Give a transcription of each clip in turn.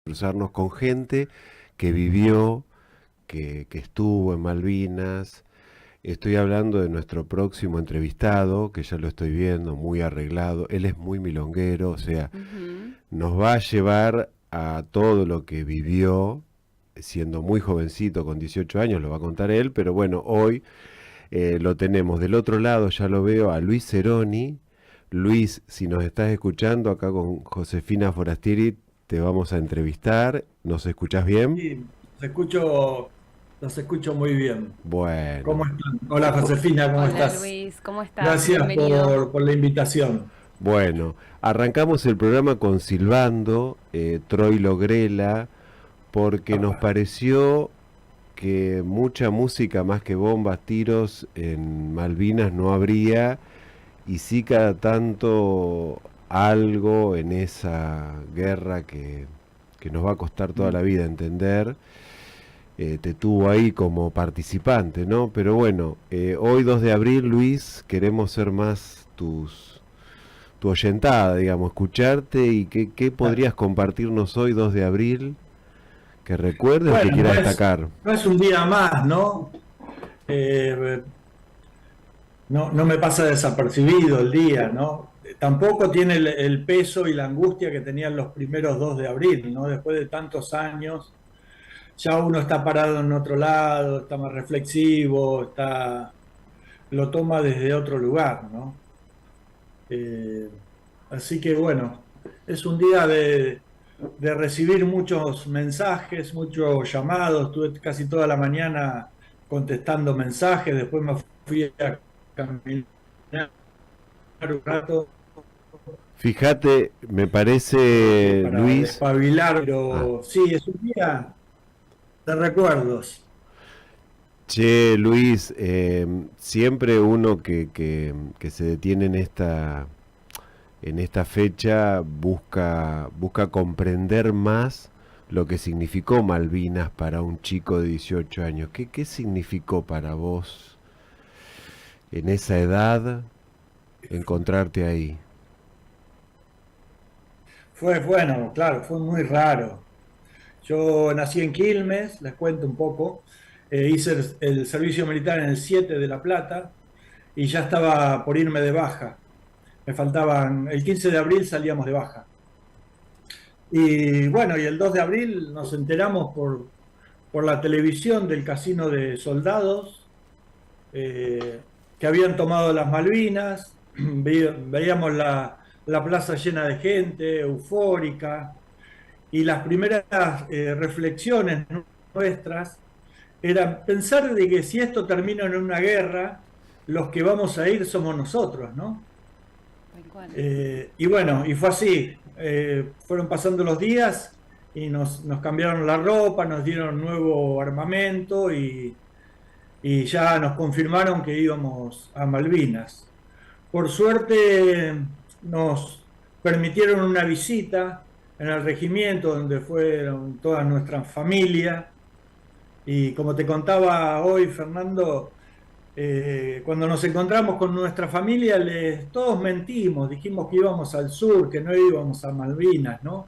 cruzarnos con gente que vivió, que estuvo en Malvinas. Estoy hablando de nuestro próximo entrevistado, que ya lo estoy viendo, muy arreglado. Él es muy milonguero, o sea, Ujú. nos va a llevar a todo lo que vivió, siendo muy jovencito, con 18 años, lo va a contar él, pero bueno, hoy lo tenemos del otro lado, ya lo veo, a Luis Ceroni. Luis, si nos estás escuchando, acá con Josefina Forastieri te vamos a entrevistar. ¿Nos escuchás bien? Sí, los escucho muy bien. ¿Cómo Bueno. están? Hola Josefina, ¿cómo Hola estás? Luis, ¿cómo estás? Gracias Bienvenido. por la invitación. Bueno, arrancamos el programa con Silbando, Troilo Grela, porque nos Apa. pareció que mucha música más que bombas, tiros en Malvinas no habría, y sí cada tanto algo en esa guerra que nos va a costar toda la vida entender. Te tuvo ahí como participante, ¿no? Pero bueno, hoy 2 de abril, Luis, queremos ser más tu oyentada, digamos, escucharte y qué podrías compartirnos hoy 2 de abril que recuerdes o que Bueno, quieras destacar. no es un día más, ¿no? Eh, no me pasa desapercibido el día, ¿no? Tampoco tiene el peso y la angustia que tenían los primeros 2 de abril, ¿no? Después de tantos años, ya uno está parado en otro lado, está más reflexivo, lo toma desde otro lugar, ¿no? Eh, Así que bueno, es un día de recibir muchos mensajes, muchos llamados. Estuve casi toda la mañana contestando mensajes, después me fui a caminar un rato Fíjate, me parece, para Luis, despabilar, ah, pero sí, es un día de recuerdos. che, Luis, siempre uno que se detiene en esta fecha busca comprender más lo que significó Malvinas para un chico de 18 años. ¿Qué significó para vos en esa edad encontrarte ahí? Fue bueno, claro, fue muy raro. Yo nací en Quilmes, les cuento un poco. Hice el servicio militar en el 7 de La Plata y ya estaba por irme de baja. Me faltaban, el 15 de abril salíamos de baja. Y bueno, y el 2 de abril nos enteramos por la televisión del casino de soldados que habían tomado las Malvinas. Veíamos la plaza llena de gente, eufórica, y las primeras reflexiones nuestras eran pensar de que si esto termina en una guerra, los que vamos a ir somos nosotros, ¿no? Tal cual. Y bueno, y fue así. Fueron pasando los días y nos cambiaron la ropa, nos dieron nuevo armamento y ya nos confirmaron que íbamos a Malvinas. Por suerte nos permitieron una visita en el regimiento donde fueron toda nuestra familia. Y como te contaba hoy, Fernando, cuando nos encontramos con nuestra familia, todos mentimos, dijimos que íbamos al sur, que no íbamos a Malvinas, ¿no?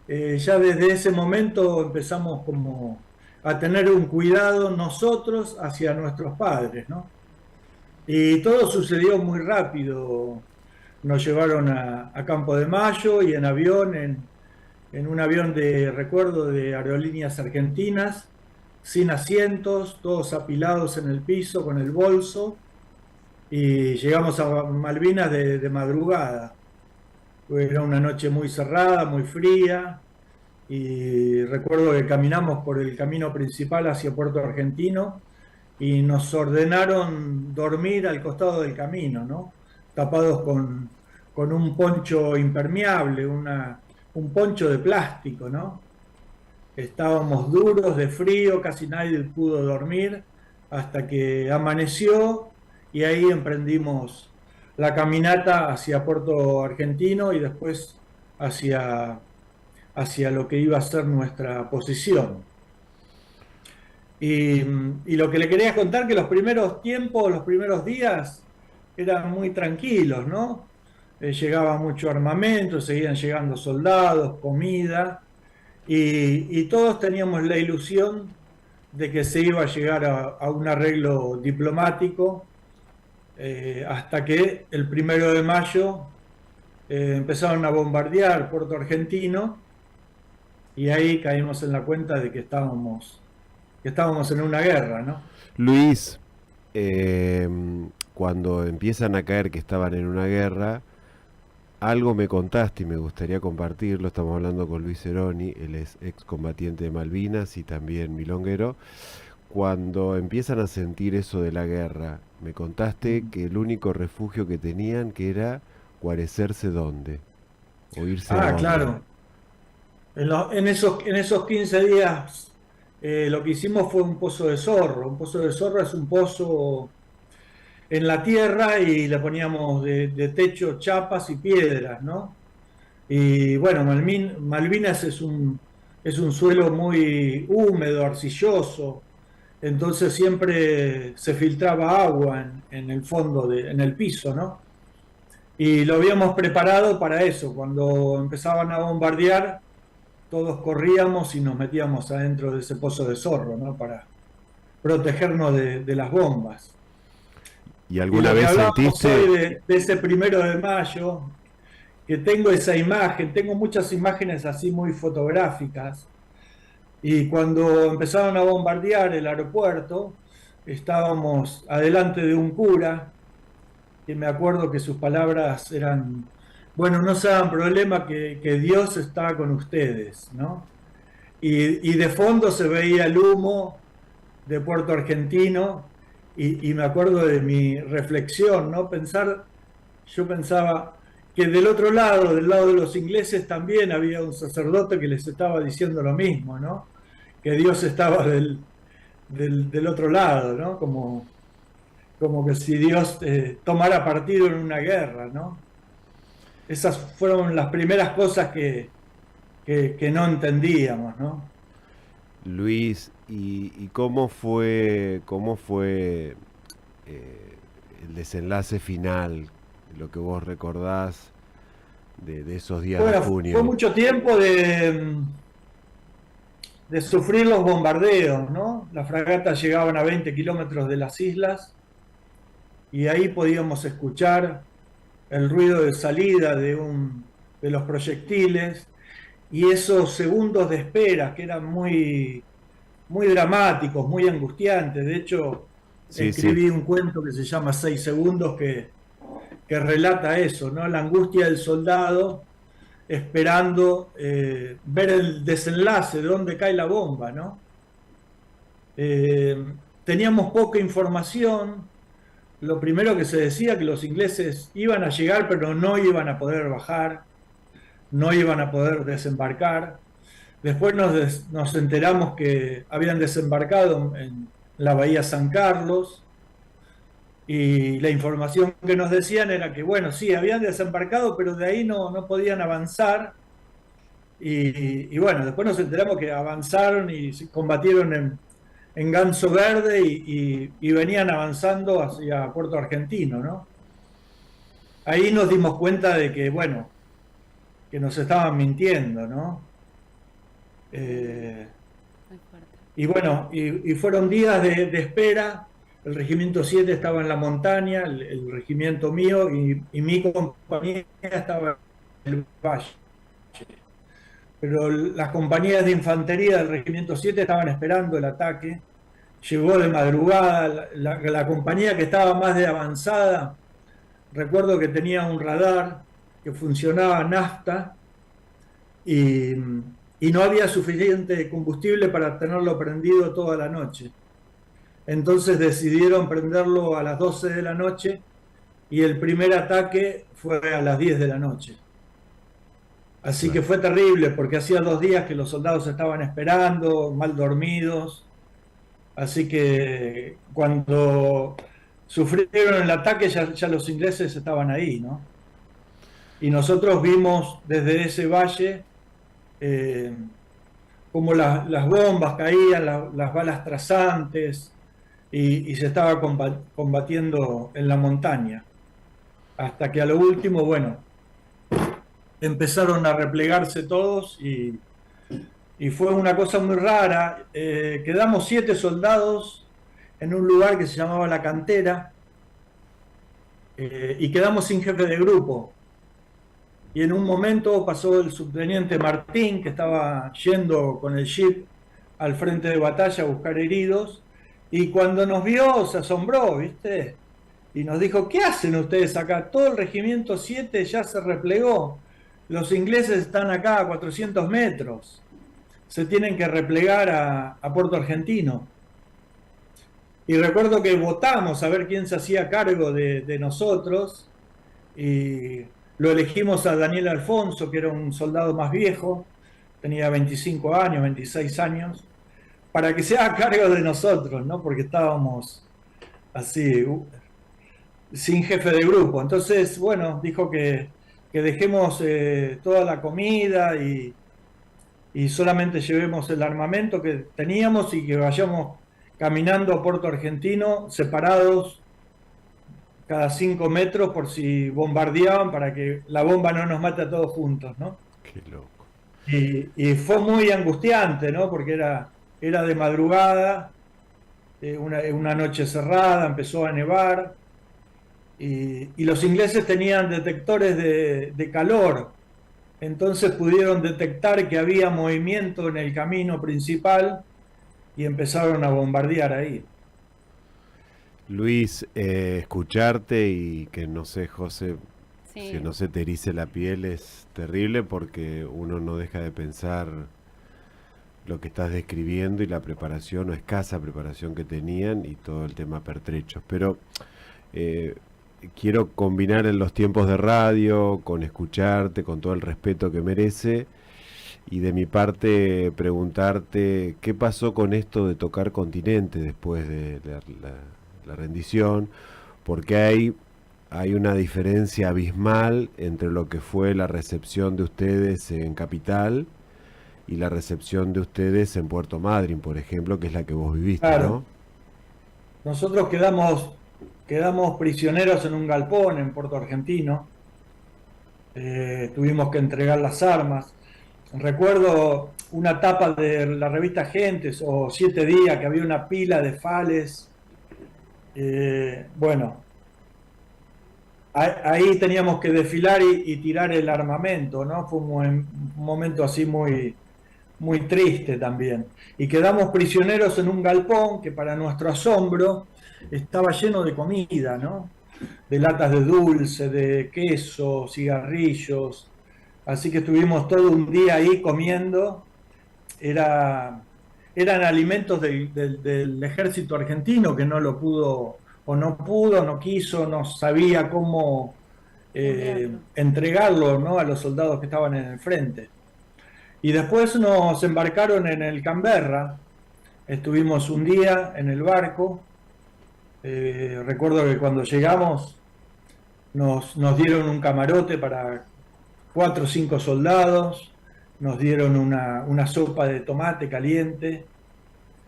Ya desde ese momento empezamos como a tener un cuidado nosotros hacia nuestros padres, ¿no? Y todo sucedió muy rápido. Nos llevaron a Campo de Mayo y en avión, en un avión de recuerdo de Aerolíneas Argentinas, sin asientos, todos apilados en el piso con el bolso, y llegamos a Malvinas de madrugada. Era una noche muy cerrada, muy fría, y recuerdo que caminamos por el camino principal hacia Puerto Argentino y nos ordenaron dormir al costado del camino, ¿no? Tapados con un poncho impermeable, un poncho de plástico, ¿no? Estábamos duros de frío, casi nadie pudo dormir hasta que amaneció y ahí emprendimos la caminata hacia Puerto Argentino y después hacia, hacia lo que iba a ser nuestra posición. Y lo que le quería contar que los primeros tiempos, los primeros días eran muy tranquilos, ¿no? Llegaba mucho armamento, seguían llegando soldados, comida, y todos teníamos la ilusión de que se iba a llegar a un arreglo diplomático, hasta que el 1 de mayo empezaron a bombardear Puerto Argentino, y ahí caímos en la cuenta de que estábamos en una guerra, ¿no? Luis, eh, cuando empiezan a caer que estaban en una guerra, algo me contaste y me gustaría compartirlo. Estamos hablando con Luis Ceroni, él es excombatiente de Malvinas y también milonguero. Cuando empiezan a sentir eso de la guerra, me contaste que el único refugio que tenían que era guarecerse dónde, o irse a Ah, dónde. claro. En esos 15 días, lo que hicimos fue un pozo de zorro. Un pozo de zorro es un pozo en la tierra y le poníamos de techo chapas y piedras, ¿no? Y bueno, Malvinas es un suelo muy húmedo, arcilloso, entonces siempre se filtraba agua en el fondo, en el piso, ¿no? Y lo habíamos preparado para eso. Cuando empezaban a bombardear, todos corríamos y nos metíamos adentro de ese pozo de zorro, ¿no? Para protegernos de las bombas. ¿Y Y alguna lo que vez hablábamos sentiste? hoy de ese 1 de mayo, que tengo esa imagen, tengo muchas imágenes así muy fotográficas, y cuando empezaron a bombardear el aeropuerto, estábamos adelante de un cura, que me acuerdo que sus palabras eran: bueno, no se hagan problema, que Dios está con ustedes, ¿no? Y de fondo se veía el humo de Puerto Argentino, y me acuerdo de mi reflexión, ¿no? Yo pensaba que del otro lado, del lado de los ingleses, también había un sacerdote que les estaba diciendo lo mismo, ¿no? Que Dios estaba del otro lado, ¿no? Como que si Dios tomara partido en una guerra, ¿no? Esas fueron las primeras cosas que no entendíamos, ¿no? Luis, y cómo fue eh, el desenlace final, lo que vos recordás de esos días de Bueno, fue junio? mucho tiempo de sufrir los bombardeos, ¿no? Las fragatas llegaban a 20 kilómetros de las islas, y ahí podíamos escuchar el ruido de salida de los proyectiles, y esos segundos de espera que eran muy, muy dramáticos, muy angustiantes. De hecho, Sí, sí. escribí un cuento que se llama 6 segundos, que relata eso, ¿no? La angustia del soldado esperando ver el desenlace, de dónde cae la bomba, ¿no? Eh, Teníamos poca información. Lo primero que se decía, que los ingleses iban a llegar, pero no iban a poder bajar, no iban a poder desembarcar. Después nos enteramos que habían desembarcado en la bahía San Carlos, y la información que nos decían era que, bueno, sí, habían desembarcado, pero de ahí no podían avanzar. Y bueno, después nos enteramos que avanzaron y combatieron en Ganso Verde, y venían avanzando hacia Puerto Argentino, ¿no? Ahí nos dimos cuenta de que, bueno, que nos estaban mintiendo, ¿no? Eh, Muy fuerte. y bueno, y fueron días de espera. El regimiento 7 estaba en la montaña, el regimiento mío y mi compañía estaba en el valle. Pero las compañías de infantería del regimiento 7 estaban esperando el ataque. Llegó de madrugada. La compañía que estaba más de avanzada, recuerdo que tenía un radar que funcionaba a nafta, y, y no había suficiente combustible para tenerlo prendido toda la noche. Entonces decidieron prenderlo a las 12 de la noche, y el primer ataque fue a las 10 de la noche. Así que Claro. fue terrible, porque hacía 2 días que los soldados estaban esperando, mal dormidos. Así que cuando sufrieron el ataque, ya los ingleses estaban ahí, ¿no? Y nosotros vimos desde ese valle eh, cómo las bombas caían, las balas trazantes, y se estaba combatiendo en la montaña. Hasta que a lo último, bueno, empezaron a replegarse todos, y fue una cosa muy rara. Quedamos 7 soldados en un lugar que se llamaba La Cantera, y quedamos sin jefe de grupo. Y en un momento pasó el subteniente Martín, que estaba yendo con el jeep al frente de batalla a buscar heridos, y cuando nos vio se asombró, ¿viste? Y nos dijo: ¿qué hacen ustedes acá? Todo el regimiento 7 ya se replegó. Los ingleses están acá a 400 metros. Se tienen que replegar a Puerto Argentino. Y recuerdo que votamos a ver quién se hacía cargo de nosotros, y lo elegimos a Daniel Alfonso, que era un soldado más viejo, tenía 25 años, 26 años, para que se haga cargo de nosotros, ¿no? Porque estábamos así, sin jefe de grupo. Entonces, bueno, dijo que dejemos toda la comida y solamente llevemos el armamento que teníamos y que vayamos caminando a Puerto Argentino separados cada 5 metros por si bombardeaban, para que la bomba no nos mate a todos juntos, ¿no? Qué loco. Y fue muy angustiante, ¿no? Porque era de madrugada, una noche cerrada, empezó a nevar, y los ingleses tenían detectores de calor, entonces pudieron detectar que había movimiento en el camino principal y empezaron a bombardear ahí. Luis, escucharte y que no sé, José, que Sí, no se te erice la piel es terrible porque uno no deja de pensar lo que estás describiendo y la preparación o escasa preparación que tenían y todo el tema pertrechos. Pero eh, quiero combinar en los tiempos de radio, con escucharte, con todo el respeto que merece, y de mi parte preguntarte qué pasó con esto de tocar Continente después de la rendición, porque hay una diferencia abismal entre lo que fue la recepción de ustedes en Capital y la recepción de ustedes en Puerto Madryn, por ejemplo, que es la que vos viviste, Claro, ¿no? nosotros quedamos prisioneros en un galpón en Puerto Argentino. Tuvimos que entregar las armas. Recuerdo una tapa de la revista Gentes o 7 días, que había una pila de fales. Bueno, ahí teníamos que desfilar y tirar el armamento, ¿no? Fue un momento así muy, muy triste también. Y quedamos prisioneros en un galpón que, para nuestro asombro, estaba lleno de comida, ¿no? De latas de dulce, de queso, cigarrillos. Así que estuvimos todo un día ahí comiendo. Era, eran alimentos del ejército argentino, que no lo pudo, o no pudo, no quiso, no sabía cómo enviarlo. entregarlo, ¿no? A los soldados que estaban en el frente. Y después nos embarcaron en el Canberra. Estuvimos un día en el barco. Recuerdo que cuando llegamos nos dieron un camarote para 4 o 5 soldados, nos dieron una sopa de tomate caliente.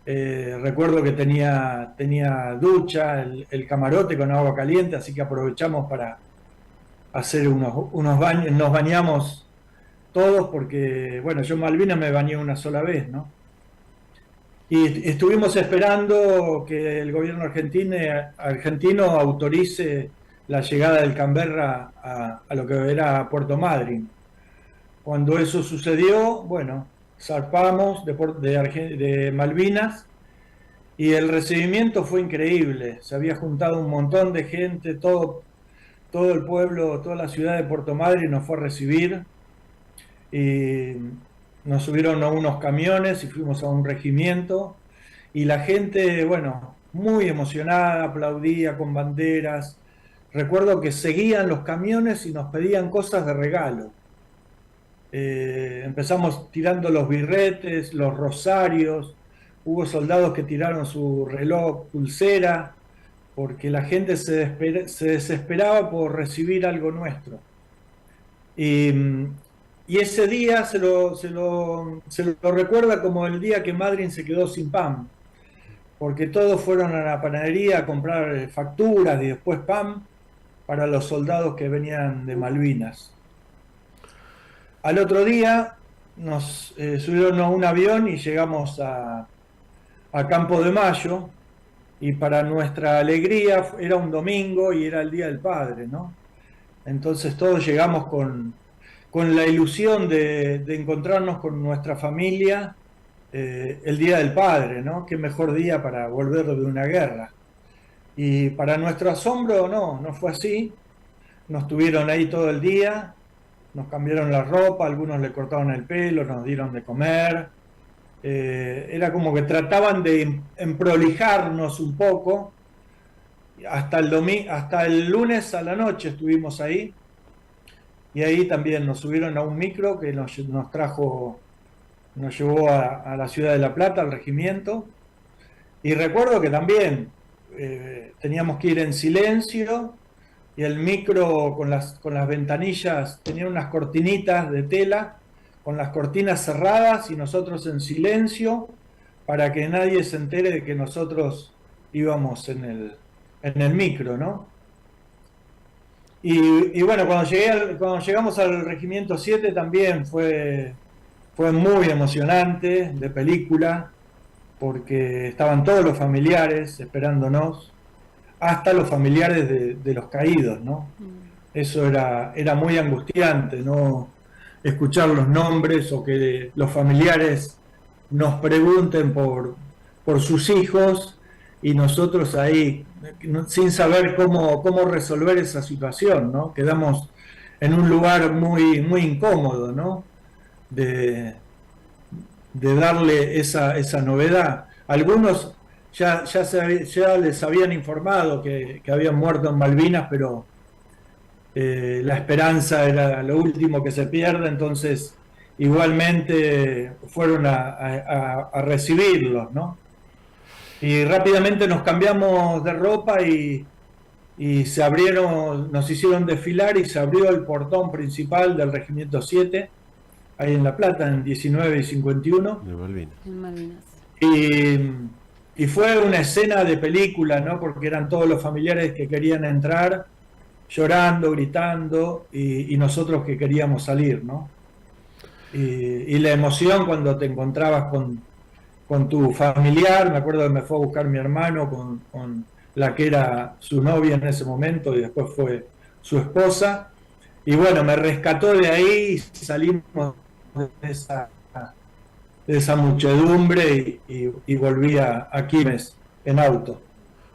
Recuerdo que tenía ducha el camarote con agua caliente, así que aprovechamos para hacer unos baños. Nos bañamos todos porque, bueno, yo en Malvinas me bañé una sola vez, ¿no? Y estuvimos esperando que el gobierno argentino autorice la llegada del Canberra a lo que era Puerto Madryn. Cuando eso sucedió, bueno, zarpamos de Malvinas, y el recibimiento fue increíble. Se había juntado un montón de gente, todo el pueblo, toda la ciudad de Puerto Madryn nos fue a recibir, y nos subieron a unos camiones y fuimos a un regimiento, y la gente, bueno, muy emocionada, aplaudía con banderas. Recuerdo que seguían los camiones y nos pedían cosas de regalo. Empezamos tirando los birretes, los rosarios. Hubo soldados que tiraron su reloj pulsera, porque la gente se desesperaba por recibir algo nuestro. Y, y ese día se lo recuerda como el día que Madryn se quedó sin pan, porque todos fueron a la panadería a comprar facturas y después pan para los soldados que venían de Malvinas. Al otro día nos subieron a un avión y llegamos a Campo de Mayo, y para nuestra alegría era un domingo y era el Día del Padre, ¿no? Entonces todos llegamos con la ilusión de encontrarnos con nuestra familia el Día del Padre, ¿no? Qué mejor día para volver de una guerra. Y para nuestro asombro, no fue así. Nos tuvieron ahí todo el día, nos cambiaron la ropa, algunos le cortaron el pelo, nos dieron de comer. Era como que trataban de emprolijarnos un poco. Hasta el lunes a la noche estuvimos ahí, y ahí también nos subieron a un micro que nos llevó a la ciudad de La Plata, al regimiento. Y recuerdo que también teníamos que ir en silencio, y el micro con las ventanillas tenía unas cortinitas de tela, con las cortinas cerradas y nosotros en silencio, para que nadie se entere de que nosotros íbamos en el micro, ¿no? Y bueno, cuando llegamos al Regimiento 7 también fue muy emocionante, de película, porque estaban todos los familiares esperándonos, hasta los familiares de los caídos, ¿no? Eso era muy angustiante, ¿no? Escuchar los nombres, o que los familiares nos pregunten por sus hijos, y nosotros ahí sin saber cómo resolver esa situación, ¿no? Quedamos en un lugar muy, muy incómodo, ¿no? De darle esa novedad. Algunos ya les habían informado que habían muerto en Malvinas, pero la esperanza era lo último que se pierde, entonces igualmente fueron a recibirlos, ¿no? Y rápidamente nos cambiamos de ropa y nos hicieron desfilar, y se abrió el portón principal del Regimiento 7, ahí en La Plata, en 19 y 51. En Malvinas. Y fue una escena de película, ¿no? Porque eran todos los familiares que querían entrar, llorando, gritando, y nosotros que queríamos salir, ¿no? Y la emoción cuando te encontrabas con tu familiar. Me acuerdo que me fue a buscar mi hermano con la que era su novia en ese momento, y después fue su esposa, y bueno, me rescató de ahí, y salimos de esa muchedumbre y volví a Quilmes en auto.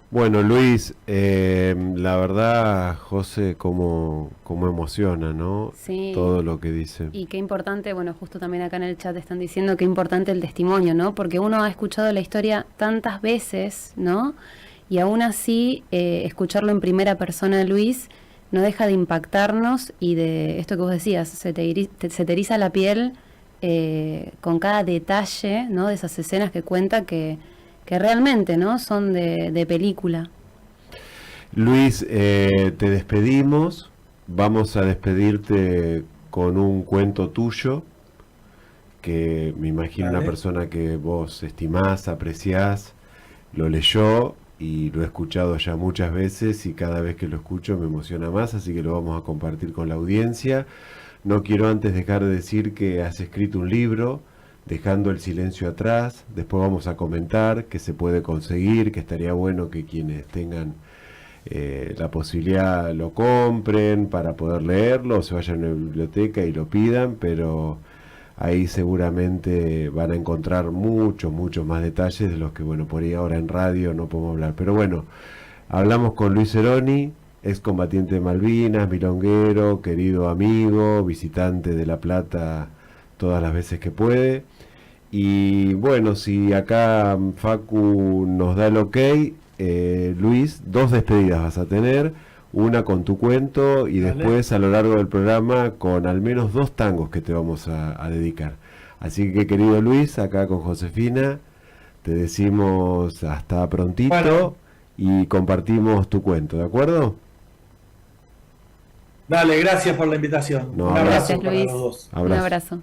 Bueno, Luis, la verdad, José, cómo emociona, ¿no? Sí. Todo lo que dice. Y qué importante, bueno, justo también acá en el chat están diciendo qué importante el testimonio, ¿no? Porque uno ha escuchado la historia tantas veces, ¿no? Y aún así, escucharlo en primera persona de Luis no deja de impactarnos, y de esto que vos decías, se te eriza la piel con cada detalle, ¿no? De esas escenas que cuenta que realmente, ¿no? Son de película. Luis, te despedimos. Vamos a despedirte con un cuento tuyo, que me imagino una persona que vos estimás, apreciás, lo leyó y lo he escuchado ya muchas veces, y cada vez que lo escucho me emociona más, así que lo vamos a compartir con la audiencia. No quiero antes dejar de decir que has escrito un libro, Dejando el silencio atrás. Después vamos a comentar que se puede conseguir, que estaría bueno que quienes tengan la posibilidad lo compren para poder leerlo, o se vayan a la biblioteca y lo pidan, pero ahí seguramente van a encontrar muchos más detalles de los que, bueno, por ahí ahora en radio no podemos hablar. Pero bueno, hablamos con Luis Ceroni, excombatiente de Malvinas, milonguero, querido amigo, visitante de La Plata todas las veces que puede. Y bueno, si acá Facu nos da el ok, Luis, 2 despedidas vas a tener, una con tu cuento, y después a lo largo del programa con al menos 2 tangos que te vamos a dedicar. Así que, querido Luis, acá con Josefina te decimos hasta prontito. Bueno, y compartimos tu cuento, ¿de acuerdo? Dale, gracias por la invitación. No, un abrazo gracias, Luis. para los dos. Un abrazo.